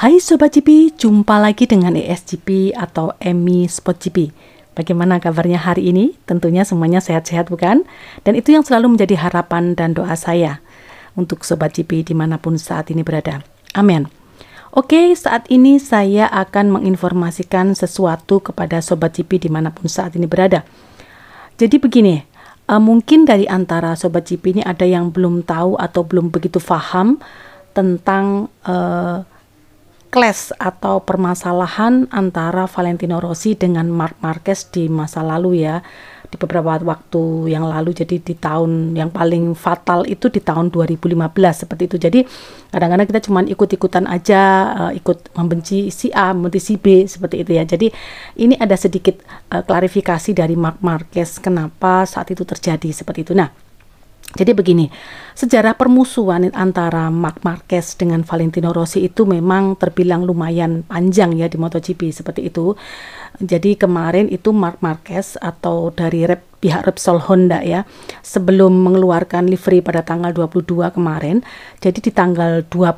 Hai Sobat GP, jumpa lagi dengan ESGP atau Emmy Spot GP. Bagaimana kabarnya hari ini? Tentunya semuanya sehat-sehat bukan? Dan itu yang selalu menjadi harapan dan doa saya untuk Sobat GP dimanapun saat ini berada. Amin. Oke, saat ini saya akan menginformasikan sesuatu kepada Sobat GP dimanapun saat ini berada. Jadi begini, mungkin dari antara Sobat GP ini ada yang belum tahu atau belum begitu paham tentang clash atau permasalahan antara Valentino Rossi dengan Marc Marquez di masa lalu ya, di beberapa waktu yang lalu. Jadi di tahun yang paling fatal itu di tahun 2015 seperti itu. Jadi kadang-kadang kita cuma ikut-ikutan aja, ikut membenci si A, membenci si B seperti itu ya. Jadi ini ada sedikit klarifikasi dari Marc Marquez kenapa saat itu terjadi seperti itu. Nah, jadi begini, sejarah permusuhan antara Marc Marquez dengan Valentino Rossi itu memang terbilang lumayan panjang ya di MotoGP seperti itu. Jadi kemarin itu Marc Marquez atau dari pihak Repsol Honda ya, sebelum mengeluarkan livery pada tanggal 22 kemarin, jadi di tanggal 20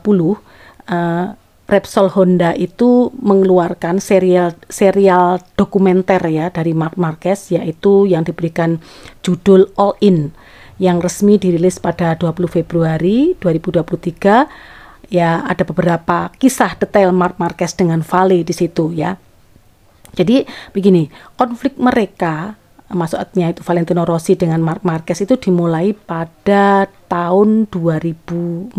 Repsol Honda itu mengeluarkan serial dokumenter ya dari Marc Marquez, yaitu yang diberikan judul All In, yang resmi dirilis pada 20 Februari 2023 ya. Ada beberapa kisah detail Marc Marquez dengan Vale di situ ya. Jadi begini, konflik mereka, maksudnya itu Valentino Rossi dengan Marc Marquez itu dimulai pada tahun 2014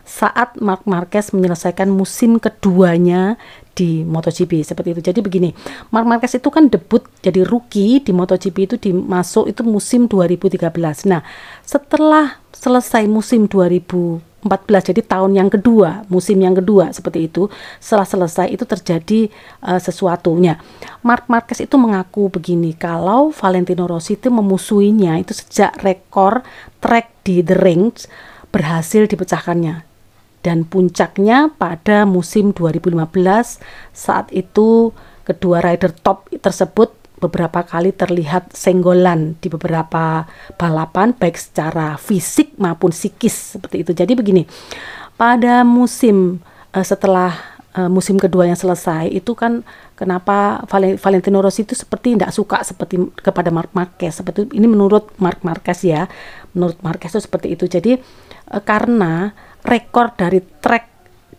saat Marc Marquez menyelesaikan musim keduanya di MotoGP seperti itu. Jadi begini, Marc Marquez itu kan debut jadi rookie di MotoGP itu masuk itu musim 2013. Nah, setelah selesai musim 2014, jadi tahun yang kedua, musim yang kedua seperti itu, setelah selesai itu terjadi sesuatunya. Marc Marquez itu mengaku begini, kalau Valentino Rossi itu memusuhinya itu sejak rekor track di The Rings berhasil dipecahkannya. Dan puncaknya pada musim 2015, saat itu kedua rider top tersebut beberapa kali terlihat senggolan di beberapa balapan, baik secara fisik maupun psikis seperti itu. Jadi begini, pada musim setelah musim kedua yang selesai itu kan kenapa Valentino Rossi itu seperti tidak suka seperti kepada Marc Marquez seperti ini, menurut Marc Marquez ya, menurut Marquez itu seperti itu. Jadi karena rekor dari track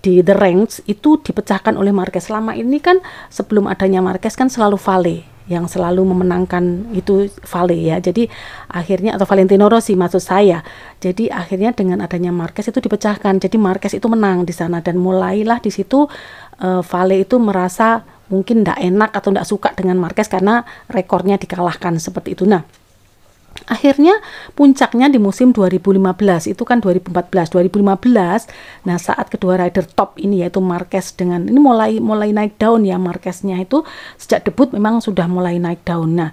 di The Ranks itu dipecahkan oleh Marquez. Selama ini kan sebelum adanya Marquez kan selalu Vale yang selalu memenangkan, itu Vale ya. Jadi akhirnya, atau Valentino Rossi maksud saya. Jadi akhirnya dengan adanya Marquez itu dipecahkan. Jadi Marquez itu menang di sana dan mulailah di situ Vale itu merasa mungkin tidak enak atau tidak suka dengan Marquez karena rekornya dikalahkan seperti itu. Nah, akhirnya puncaknya di musim 2015, itu kan 2015. Nah, saat kedua rider top ini yaitu Marquez dengan ini mulai naik daun ya, Marqueznya itu sejak debut memang sudah mulai naik daun. Nah,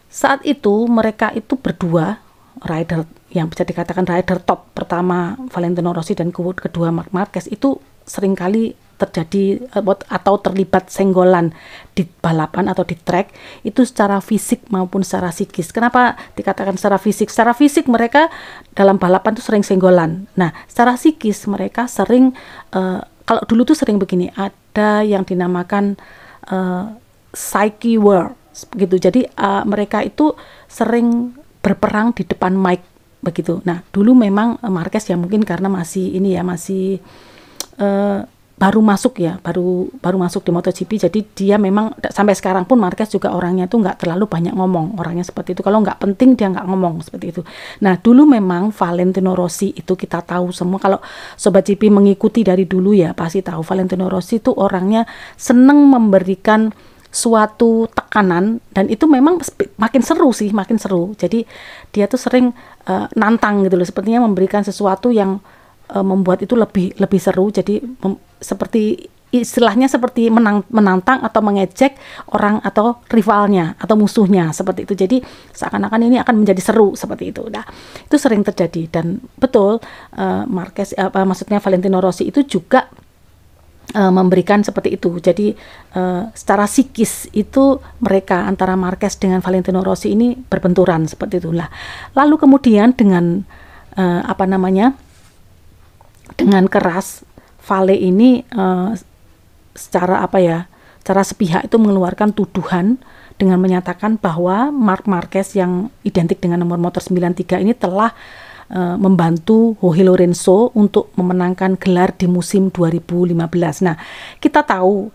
saat itu mereka itu berdua rider yang bisa dikatakan rider top, pertama Valentino Rossi dan kedua Marc Marquez, itu seringkali terjadi atau terlibat senggolan di balapan atau di track, itu secara fisik maupun secara psikis. Kenapa dikatakan secara fisik? Secara fisik mereka dalam balapan itu sering senggolan. Nah, secara psikis mereka sering kalau dulu tuh sering begini, ada yang dinamakan psyche war begitu. Jadi mereka itu sering berperang di depan mic begitu. Nah, dulu memang Marquez ya mungkin karena masih ini ya, masih baru masuk di MotoGP, jadi dia memang sampai sekarang pun Marquez juga orangnya tuh nggak terlalu banyak ngomong, orangnya seperti itu. Kalau nggak penting dia nggak ngomong seperti itu. Nah, dulu memang Valentino Rossi itu kita tahu semua, kalau Sobat GP mengikuti dari dulu ya pasti tahu Valentino Rossi itu orangnya seneng memberikan suatu tekanan, dan itu memang makin seru. Jadi dia tuh sering nantang gitu loh, sepertinya memberikan sesuatu yang membuat itu lebih seru. Jadi seperti istilahnya seperti menantang atau mengejek orang atau rivalnya atau musuhnya seperti itu. Jadi seakan-akan ini akan menjadi seru seperti itu. Nah, itu sering terjadi, dan betul Marquez maksudnya Valentino Rossi itu juga memberikan seperti itu. Jadi secara psikis itu mereka antara Marquez dengan Valentino Rossi ini berbenturan seperti itulah. Lalu kemudian dengan dengan keras Vale ini secara apa ya, secara sepihak itu mengeluarkan tuduhan dengan menyatakan bahwa Marc Marquez yang identik dengan nomor motor 93 ini telah membantu Jorge Lorenzo untuk memenangkan gelar di musim 2015. Nah, kita tahu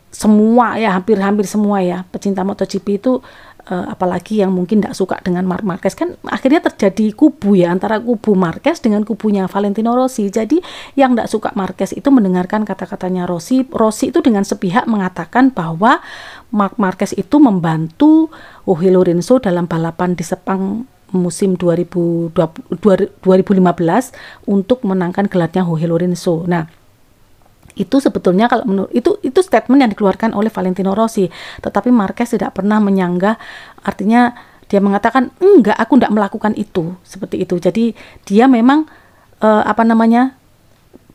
semua ya, hampir semua ya pecinta MotoGP itu apalagi yang mungkin tidak suka dengan Marc Marquez, kan akhirnya terjadi kubu ya, antara kubu Marquez dengan kubunya Valentino Rossi. Jadi yang tidak suka Marquez itu mendengarkan kata-katanya Rossi itu dengan sepihak mengatakan bahwa Marc Marquez itu membantu Jorge Lorenzo dalam balapan di Sepang musim 2015 untuk menangkan gelarnya Jorge Lorenzo. Nah, itu sebetulnya kalau menurut itu statement yang dikeluarkan oleh Valentino Rossi, tetapi Marquez tidak pernah menyanggah, artinya dia mengatakan enggak, aku tidak melakukan itu, seperti itu. Jadi dia memang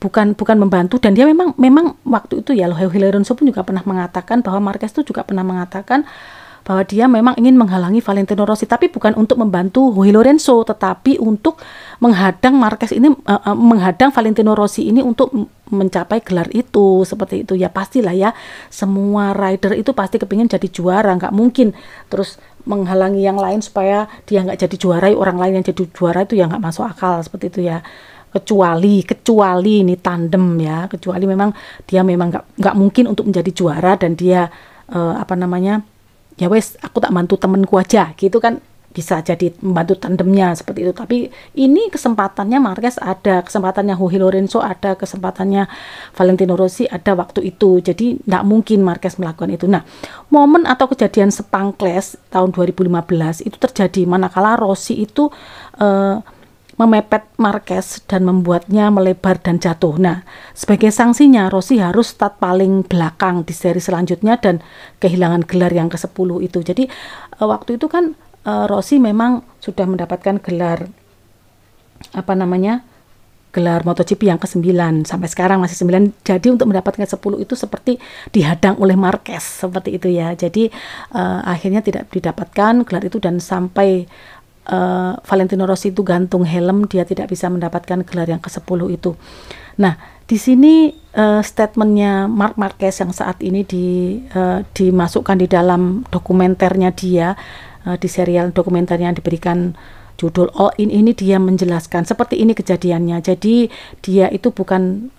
bukan membantu, dan dia memang waktu itu ya Jorge Lorenzo pun juga pernah mengatakan bahwa Marquez itu juga pernah mengatakan bahwa dia memang ingin menghalangi Valentino Rossi, tapi bukan untuk membantu Jorge Lorenzo, tetapi untuk menghadang Marquez ini, menghadang Valentino Rossi ini untuk mencapai gelar itu, seperti itu. Ya pastilah ya, semua rider itu pasti kepingin jadi juara, nggak mungkin terus menghalangi yang lain supaya dia nggak jadi juara, orang lain yang jadi juara, itu ya nggak masuk akal, seperti itu ya. Kecuali ini tandem ya, kecuali memang dia nggak mungkin untuk menjadi juara dan dia ya wes, aku tak bantu temenku aja gitu kan, bisa jadi membantu tandemnya seperti itu. Tapi ini kesempatannya Marquez ada, kesempatannya Jorge Lorenzo ada, kesempatannya Valentino Rossi ada waktu itu. Jadi tidak mungkin Marquez melakukan itu. Nah, momen atau kejadian Sepang Clash tahun 2015 itu terjadi manakala Rossi itu memepet Marquez dan membuatnya melebar dan jatuh. Nah, sebagai sanksinya Rossi harus start paling belakang di seri selanjutnya dan kehilangan gelar yang ke-10 itu. Jadi waktu itu kan Rossi memang sudah mendapatkan gelar gelar MotoGP yang ke-9, sampai sekarang masih 9. Jadi untuk mendapatkan 10 itu seperti dihadang oleh Marquez, seperti itu ya. Jadi akhirnya tidak didapatkan gelar itu, dan sampai Valentino Rossi itu gantung helm, dia tidak bisa mendapatkan gelar yang ke-10 itu. Nah, di sini statementnya Marc Marquez yang saat ini dimasukkan di dalam dokumenternya dia, di serial dokumenternya yang diberikan judul All In ini, dia menjelaskan seperti ini kejadiannya. Jadi dia itu bukan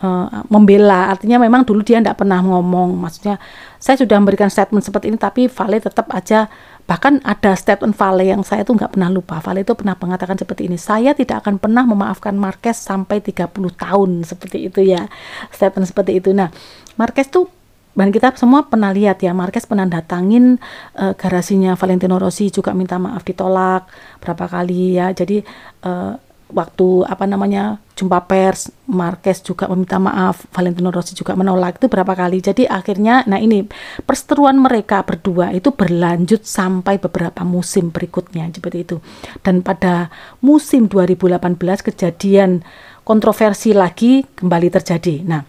membela, artinya memang dulu dia tidak pernah ngomong, maksudnya saya sudah memberikan statement seperti ini, tapi Vale tetap aja, bahkan ada statement Vale yang saya tuh nggak pernah lupa. Vale itu pernah mengatakan seperti ini, saya tidak akan pernah memaafkan Marquez sampai 30 tahun, seperti itu ya, statement seperti itu. Nah, Marquez tuh, dan kita semua pernah lihat ya, Marquez pernah datangin garasinya Valentino Rossi, juga minta maaf, ditolak berapa kali ya. Jadi waktu jumpa pers, Marquez juga meminta maaf, Valentino Rossi juga menolak, itu berapa kali. Jadi akhirnya, nah ini perseteruan mereka berdua itu berlanjut sampai beberapa musim berikutnya, seperti itu. Dan pada musim 2018 kejadian kontroversi lagi kembali terjadi. Nah,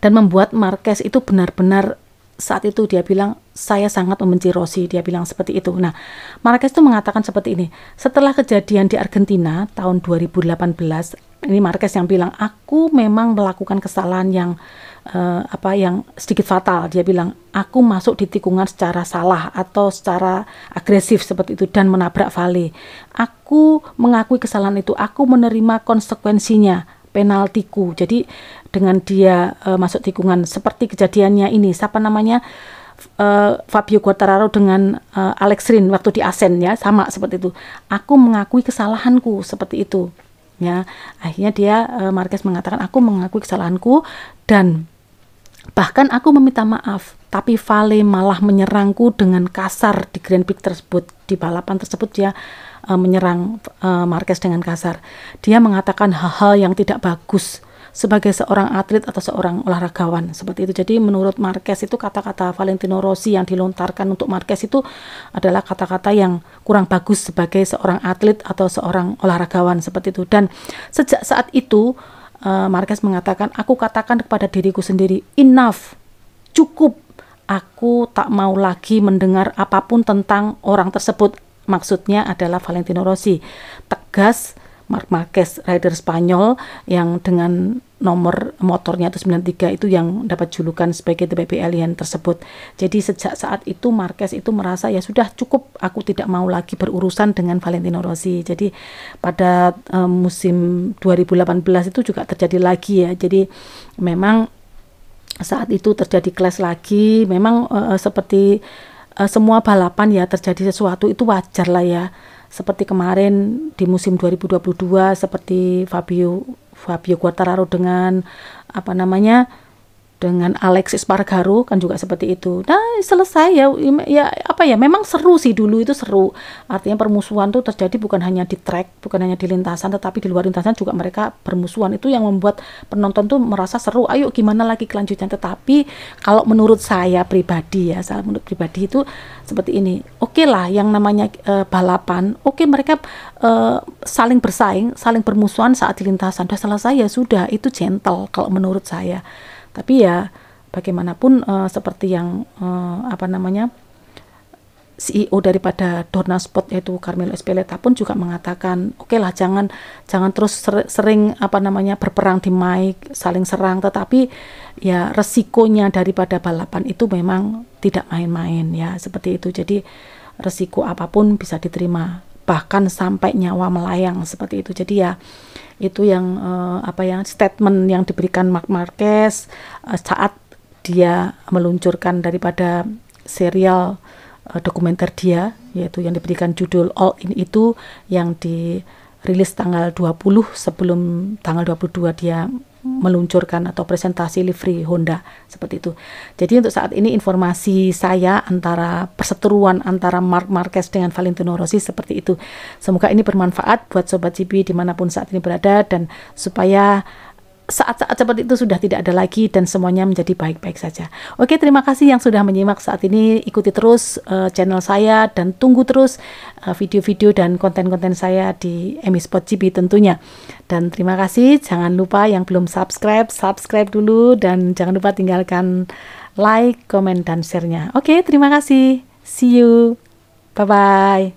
dan membuat Marquez itu benar-benar saat itu dia bilang, saya sangat membenci Rossi, dia bilang seperti itu. Nah, Marquez itu mengatakan seperti ini, setelah kejadian di Argentina tahun 2018, ini Marquez yang bilang, aku memang melakukan kesalahan yang yang sedikit fatal. Dia bilang, aku masuk di tikungan secara salah atau secara agresif seperti itu dan menabrak Vale. Aku mengakui kesalahan itu, aku menerima konsekuensinya, penaltiku. Jadi dengan dia masuk tikungan seperti kejadiannya ini, Fabio Quartararo dengan Alex Rins waktu di Asen ya, sama seperti itu. Aku mengakui kesalahanku, seperti itu ya. Akhirnya dia Marquez mengatakan, aku mengakui kesalahanku dan bahkan aku meminta maaf, tapi Vale malah menyerangku dengan kasar di Grand Prix tersebut. Di balapan tersebut dia menyerang Marquez dengan kasar. Dia mengatakan hal-hal yang tidak bagus sebagai seorang atlet atau seorang olahragawan, seperti itu. Jadi menurut Marquez itu kata-kata Valentino Rossi yang dilontarkan untuk Marquez itu adalah kata-kata yang kurang bagus sebagai seorang atlet atau seorang olahragawan, seperti itu. Dan sejak saat itu Marquez mengatakan, aku katakan kepada diriku sendiri, enough, cukup, aku tak mau lagi mendengar apapun tentang orang tersebut. Maksudnya adalah Valentino Rossi. Tegas Marc Marquez, rider Spanyol yang dengan nomor motornya itu 93 itu yang dapat julukan sebagai The Baby Alien tersebut. Jadi sejak saat itu Marquez itu merasa ya sudah cukup, aku tidak mau lagi berurusan dengan Valentino Rossi. Jadi pada musim 2018 itu juga terjadi lagi ya. Jadi memang saat itu terjadi clash lagi. Memang seperti semua balapan ya terjadi sesuatu itu wajar lah ya. Seperti kemarin di musim 2022 seperti Fabio Quartararo dengan dengan Aleix Espargaro kan juga seperti itu. Nah, selesai ya, memang seru sih, dulu itu seru. Artinya permusuhan tuh terjadi bukan hanya di track, bukan hanya di lintasan, tetapi di luar lintasan juga mereka bermusuhan. Itu yang membuat penonton tuh merasa seru. Ayo gimana lagi kelanjutannya. Tetapi kalau menurut saya pribadi ya, menurut pribadi itu seperti ini. Oke lah, yang namanya balapan, oke mereka saling bersaing, saling bermusuhan saat di lintasan. Sudah selesai ya sudah, itu gentle kalau menurut saya. Tapi ya bagaimanapun seperti yang CEO daripada Dorna Sport yaitu Carmelo Ezpeleta pun juga mengatakan, oke lah jangan terus sering berperang di mic, saling serang, tetapi ya resikonya daripada balapan itu memang tidak main-main ya, seperti itu. Jadi resiko apapun bisa diterima, bahkan sampai nyawa melayang seperti itu. Jadi ya itu yang statement yang diberikan Marc Marquez saat dia meluncurkan daripada serial dokumenter dia, yaitu yang diberikan judul All In, itu yang dirilis tanggal 20 sebelum tanggal 22 dia meluncurkan atau presentasi livery Honda seperti itu. Jadi untuk saat ini informasi saya antara perseteruan antara Marc Marquez dengan Valentino Rossi seperti itu. Semoga ini bermanfaat buat Sobat GP dimanapun saat ini berada, dan supaya saat-saat seperti itu sudah tidak ada lagi dan semuanya menjadi baik-baik saja. Oke, terima kasih yang sudah menyimak saat ini. Ikuti terus channel saya dan tunggu terus video-video dan konten-konten saya di Emi Sport GP tentunya. Dan terima kasih, jangan lupa yang belum subscribe dulu, dan jangan lupa tinggalkan like, komen, dan share-nya. Oke, terima kasih. See you. Bye-bye.